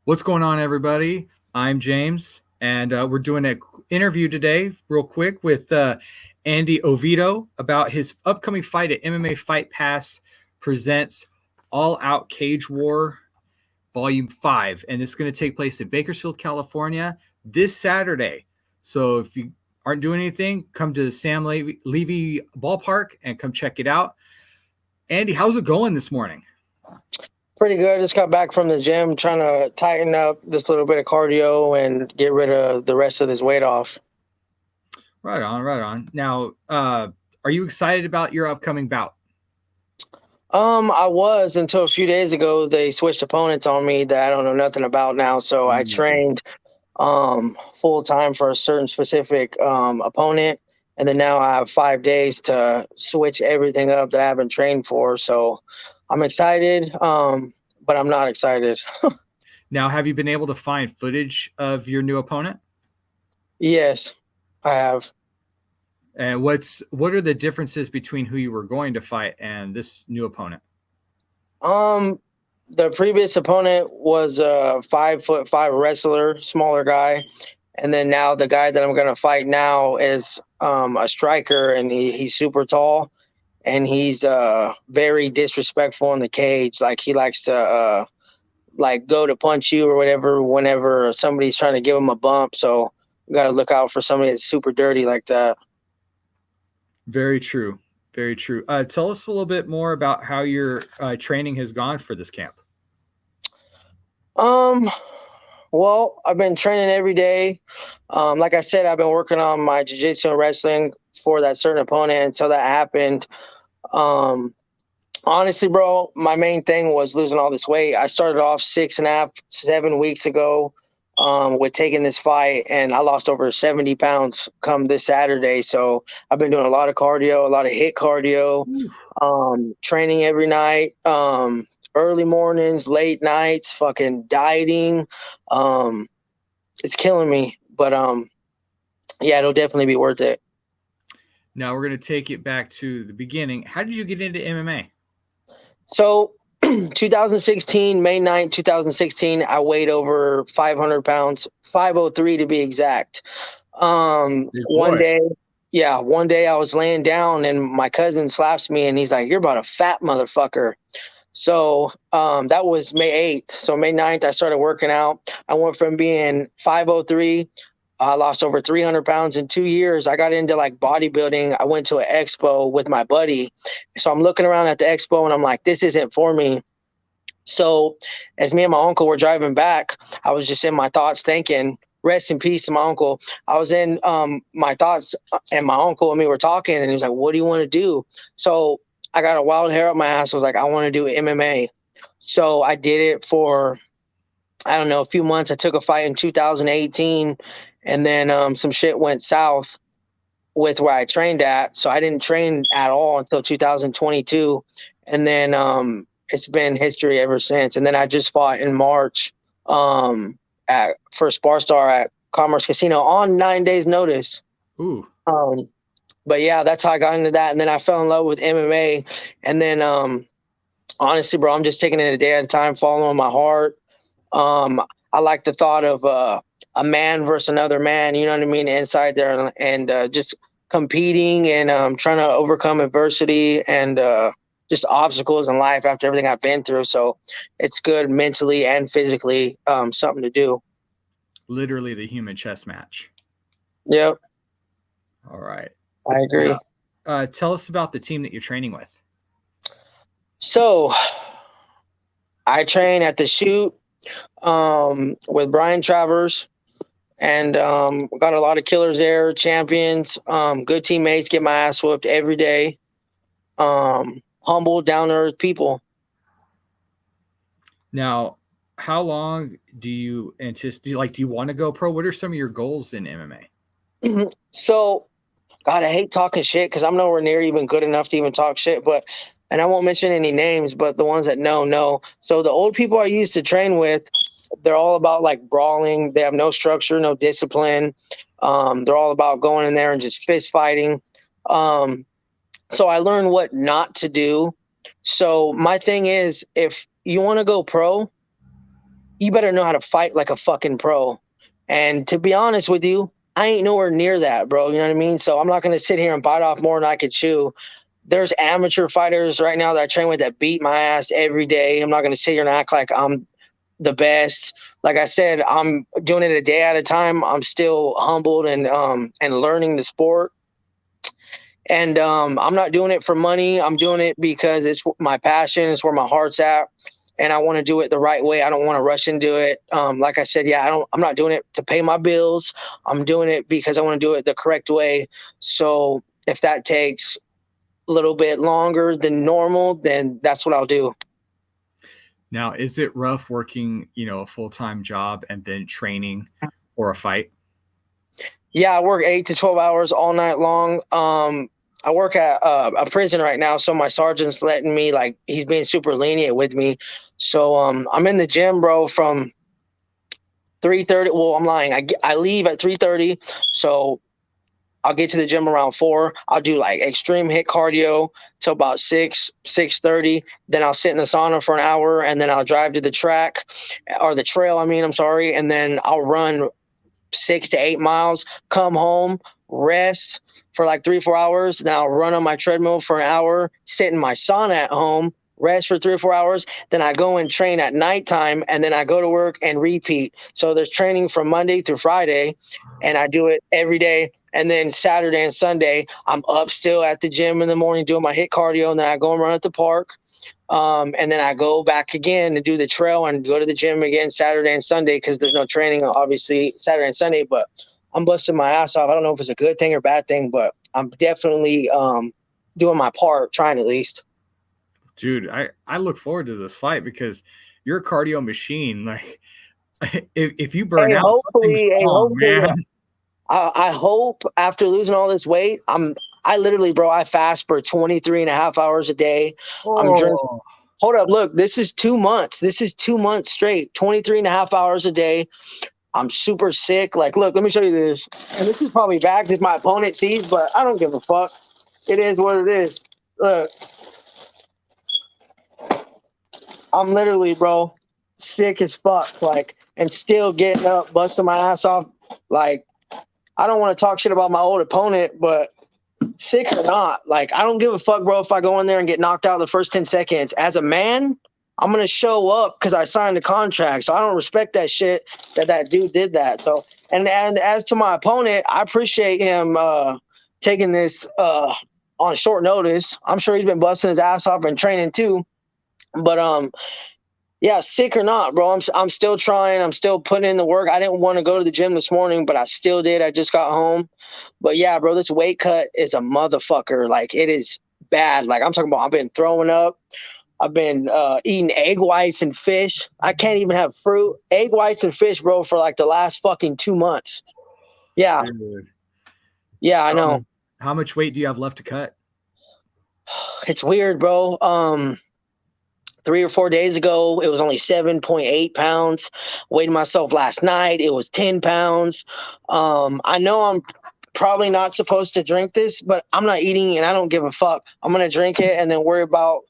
What's going on, everybody? I'm James, and we're doing an interview today, real quick, with Andy Oviedo about his upcoming fight at MMA Fight Pass presents All Out Cage War Volume 5. And it's going to take place in Bakersfield, California this Saturday. So if you aren't doing anything, come to the Sam Levy Ballpark and come check it out. Andy, how's it going this morning? Pretty good. Just got back from the gym trying to tighten up this little bit of cardio and get rid of the rest of this weight off. Right on, right on. Now, are you excited about your upcoming bout? I was until a few days ago. They switched opponents on me that I don't know nothing about now. So I trained full time for a certain specific opponent, and then now I have 5 days to switch everything up that I haven't trained for. So I'm excited, but I'm not excited. Now, have you been able to find footage of your new opponent? Yes, I have. And what are the differences between who you were going to fight and this new opponent? The previous opponent was a 5'5" wrestler, smaller guy, and then now the guy that I'm gonna fight now is a striker, and he's super tall, and he's very disrespectful in the cage. Like he likes to like go to punch you or whatever whenever somebody's trying to give him a bump. So you got to look out for somebody that's super dirty like that. Very true. Very true. Tell us a little bit more about how your training has gone for this camp. Um, well, I've been training every day. Like I said, I've been working on my jiu-jitsu and wrestling for that certain opponent until that happened. Um, Honestly, bro, my main thing was losing all this weight. I started off 6.5, 7 weeks ago with taking this fight, and I lost over 70 pounds come this Saturday. So I've been doing a lot of cardio, a lot of hit cardio, training every night, early mornings, late nights, fucking dieting. It's killing me, but yeah, it'll definitely be worth it. Now we're going to take it back to the beginning. How did you get into MMA? So 2016, May 9th, 2016, I weighed over 500 pounds, 503 to be exact. One day, one day I was laying down and my cousin slaps me and he's like, "You're about a fat motherfucker." So that was May 8th. So May 9th, I started working out. I went from being 503. I lost over 300 pounds in 2 years. I got into like bodybuilding. I went to an expo with my buddy. So I'm looking around at the expo and I'm like, this isn't for me. So as me and my uncle were driving back, I was just in my thoughts thinking, rest in peace to my uncle. I was in my thoughts, and my uncle and me were talking, and he was like, "What do you want to do?" So I got a wild hair up my ass. I was like, "I want to do MMA." So I did it for, I don't know, a few months. I took a fight in 2018, and then some shit went south with where I trained at. So I didn't train at all until 2022. And then it's been history ever since. And then I just fought in March at first Bar Star at Commerce Casino on 9 days notice. Ooh. But yeah, that's how I got into that. And then I fell in love with MMA. And then honestly, bro, I'm just taking it a day at a time, following my heart. I like the thought of a man versus another man, you know what I mean, inside there, and just competing and trying to overcome adversity and just obstacles in life after everything I've been through. So it's good mentally and physically, something to do. Literally the human chess match. Yep. All right. I agree. Tell us about the team that you're training with. So I train at the Shoot with Brian Travers, and got a lot of killers there, champions, good teammates, get my ass whooped every day. Humble, down to earth people. Now, how long do you anticipate? Like, do you want to go pro? What are some of your goals in MMA? So, God, I hate talking shit because I'm nowhere near even good enough to even talk shit. But, and I won't mention any names, but the ones that know. So the old people I used to train with, they're all about like brawling. They have no structure, no discipline. They're all about going in there and just fist fighting. So I learned what not to do. So my thing is, if you want to go pro, you better know how to fight like a fucking pro. And to be honest with you, I ain't nowhere near that, bro. You know what I mean? So I'm not going to sit here and bite off more than I could chew. There's amateur fighters right now that I train with that beat my ass every day. I'm not going to sit here and act like I'm the best. Like I said, I'm doing it a day at a time. I'm still humbled and learning the sport. And I'm not doing it for money. I'm doing it because it's my passion. It's where my heart's at. And I want to do it the right way. I don't want to rush into it. Like I said, I'm not doing it to pay my bills. I'm doing it because I want to do it the correct way. So if that takes a little bit longer than normal, then that's what I'll do. Now, is it rough working, a full-time job and then training for a fight? Yeah, I work 8 to 12 hours all night long. I work at a prison right now, so my sergeant's letting me, like, he's being super lenient with me. So I'm in the gym, bro, from 3:30. Well, I'm lying. I leave at 3:30, so I'll get to the gym around 4. I'll do like extreme hit cardio till about 6:30. Then I'll sit in the sauna for an hour, and then I'll drive to the track or the trail. I'm sorry, and then I'll run 6 to 8 miles. Come home, rest for like 3-4 hours. Then I'll run on my treadmill for an hour. Sit in my sauna at home. Rest for 3 or 4 hours. Then I go and train at nighttime, and then I go to work and repeat. So there's training from Monday through Friday, and I do it every day. And then Saturday and Sunday, I'm up still at the gym in the morning doing my hit cardio, and then I go and run at the park. And then I go back again and do the trail and go to the gym again Saturday and Sunday because there's no training, obviously, Saturday and Sunday. But I'm busting my ass off. I don't know if it's a good thing or bad thing, but I'm definitely doing my part, trying at least. Dude, I look forward to this fight because you're a cardio machine. Like, if you burn out, something's wrong, man. I hope after losing all this weight, I literally, bro, I fast for 23 and a half hours a day. I'm drinking. Hold up. Look, this is 2 months. This is 2 months straight, 23 and a half hours a day. I'm super sick. Like, look, let me show you this. And this is probably back if my opponent sees, but I don't give a fuck. It is what it is. Look. I'm literally, bro, sick as fuck. Like, and still getting up, busting my ass off. Like, I don't want to talk shit about my old opponent, but sick or not, like, I don't give a fuck, bro, if I go in there and get knocked out the first 10 seconds. As a man, I'm going to show up because I signed a contract. So I don't respect that shit that dude did that. So, and as to my opponent, I appreciate him taking this on short notice. I'm sure he's been busting his ass off and training too. But yeah, sick or not, bro, I'm still trying. I'm still putting in the work. I didn't want to go to the gym this morning, but I still did. I just got home. But yeah, bro, this weight cut is a motherfucker. Like, it is bad. Like, I'm talking about, I've been throwing up. I've been eating egg whites and fish. I can't even have fruit. Egg whites and fish, bro, for like the last fucking 2 months. Yeah. Dude. Yeah, I know. How much weight do you have left to cut? It's weird, bro. 3 or 4 days ago, it was only 7.8 pounds. Weighed myself last night. It was 10 pounds. I know I'm probably not supposed to drink this, but I'm not eating and I don't give a fuck. I'm going to drink it and then worry about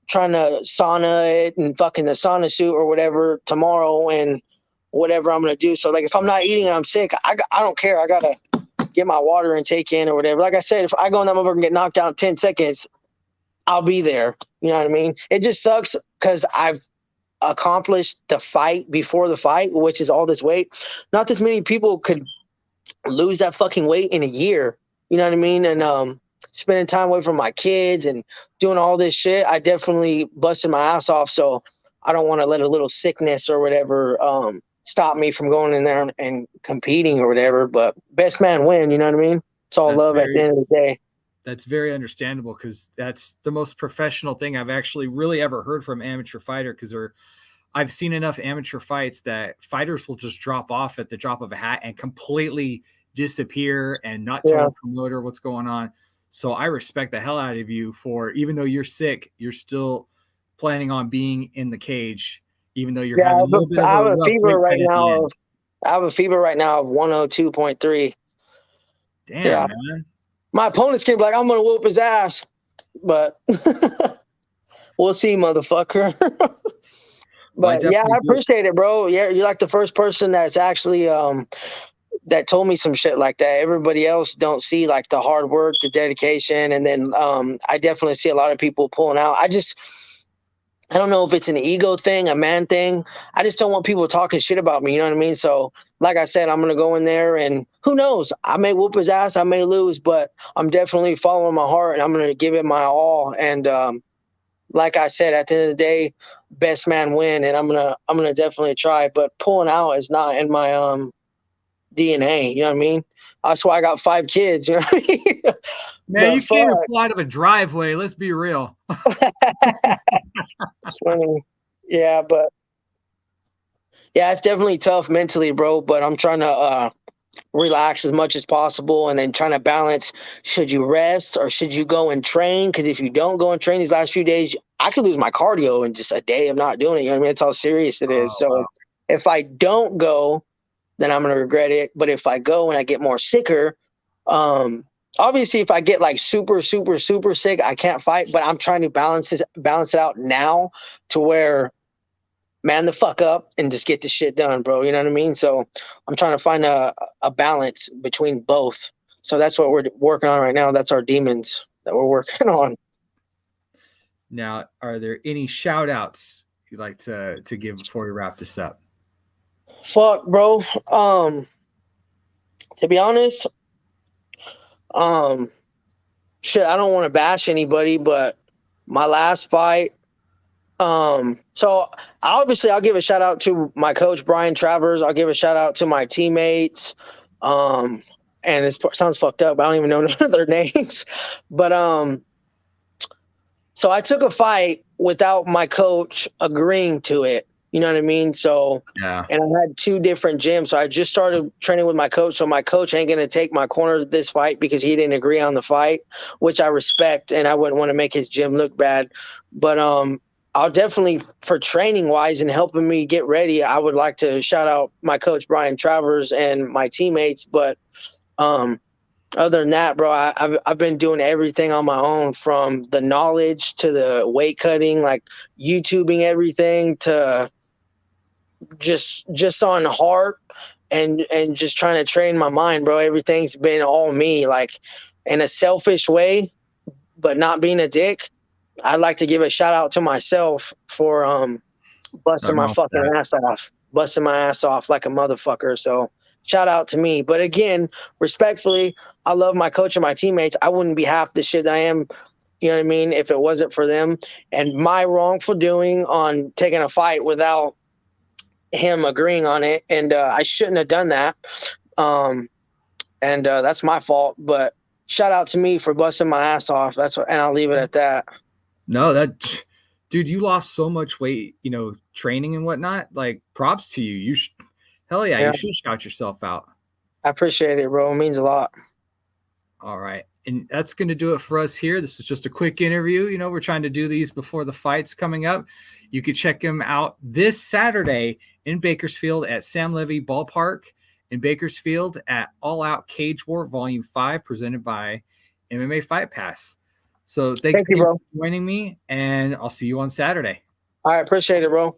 trying to sauna it and fucking the sauna suit or whatever tomorrow and whatever I'm going to do. So, like, if I'm not eating and I'm sick, I don't care. I got to get my water intake in or whatever. Like I said, if I go in that motherfucker and get knocked out in 10 seconds, I'll be there. You know what I mean? It just sucks because I've accomplished the fight before the fight, which is all this weight. Not this many people could lose that fucking weight in a year. You know what I mean? And spending time away from my kids and doing all this shit, I definitely busted my ass off. So I don't want to let a little sickness or whatever stop me from going in there and competing or whatever. But best man win. You know what I mean? It's all love at the end of the day. That's very understandable because that's the most professional thing I've actually really ever heard from amateur fighter. Because I've seen enough amateur fights that fighters will just drop off at the drop of a hat and completely disappear and not tell the promoter what's going on. So I respect the hell out of you for, even though you're sick, you're still planning on being in the cage, even though you're having a little bit of a rough fever right now. I have a fever right now of 102.3. Damn, man. My opponent's gonna be like, I'm gonna whoop his ass, but we'll see, motherfucker. But yeah, I appreciate it, bro. Yeah, you're like the first person that's actually that told me some shit like that. Everybody else don't see like the hard work, the dedication, and then I definitely see a lot of people pulling out. I don't know if it's an ego thing, a man thing. I just don't want people talking shit about me. You know what I mean? So, like I said, I'm gonna go in there, and who knows? I may whoop his ass, I may lose, but I'm definitely following my heart, and I'm gonna give it my all. And like I said, at the end of the day, best man win, and I'm gonna definitely try. But pulling out is not in my DNA. You know what I mean? That's why I got 5 kids. You know what I mean? Man, you can't apply to a driveway. Let's be real. It's funny. Yeah, but yeah, it's definitely tough mentally, bro. But I'm trying to relax as much as possible, and then trying to balance. Should you rest or should you go and train? Because if you don't go and train these last few days, I could lose my cardio in just a day of not doing it. You know what I mean? That's how serious it is. So if I don't go, then I'm gonna regret it. But if I go and I get more sicker, obviously if I get like super sick, I can't fight. But I'm trying to balance it out now to where man the fuck up and just get the shit done, bro. You know what I mean? So I'm trying to find a balance between both. So that's what we're working on right now. That's our demons that we're working on. Now, are there any shout outs you'd like to give before we wrap this up? Fuck, bro. To be honest, shit, I don't want to bash anybody, but my last fight, so obviously I'll give a shout out to my coach, Brian Travers. I'll give a shout out to my teammates. And it sounds fucked up. I don't even know none of their names, but, so I took a fight without my coach agreeing to it. You know what I mean? So, yeah. And I had 2 different gyms. So I just started training with my coach. So my coach ain't going to take my corner this fight because he didn't agree on the fight, which I respect. And I wouldn't want to make his gym look bad. But I'll definitely, for training wise and helping me get ready, I would like to shout out my coach, Brian Travers, and my teammates. But other than that, bro, I've been doing everything on my own, from the knowledge to the weight cutting, like YouTubing everything, to just on heart and just trying to train my mind, bro. Everything's been all me, like in a selfish way, but not being a dick. I'd like to give a shout out to myself for busting my fucking ass off like a motherfucker. So shout out to me. But again, respectfully, I love my coach and my teammates. I wouldn't be half the shit that I am, you know what I mean, if it wasn't for them. And my wrongful doing on taking a fight without him agreeing on it, and I shouldn't have done that. And that's my fault. But shout out to me for busting my ass off. And I'll leave it at that. No, dude, you lost so much weight, you know, training and whatnot. Like, props to you. Hell yeah, you should shout yourself out. I appreciate it, bro. It means a lot. All right. And that's going to do it for us here. This is just a quick interview. You know, we're trying to do these before the fights coming up. You can check him out this Saturday in Bakersfield at Sam Levy Ballpark in Bakersfield at All Out Cage War Volume 5, presented by MMA Fight Pass. So thanks Thank you, bro, for joining me, and I'll see you on Saturday. I appreciate it, bro.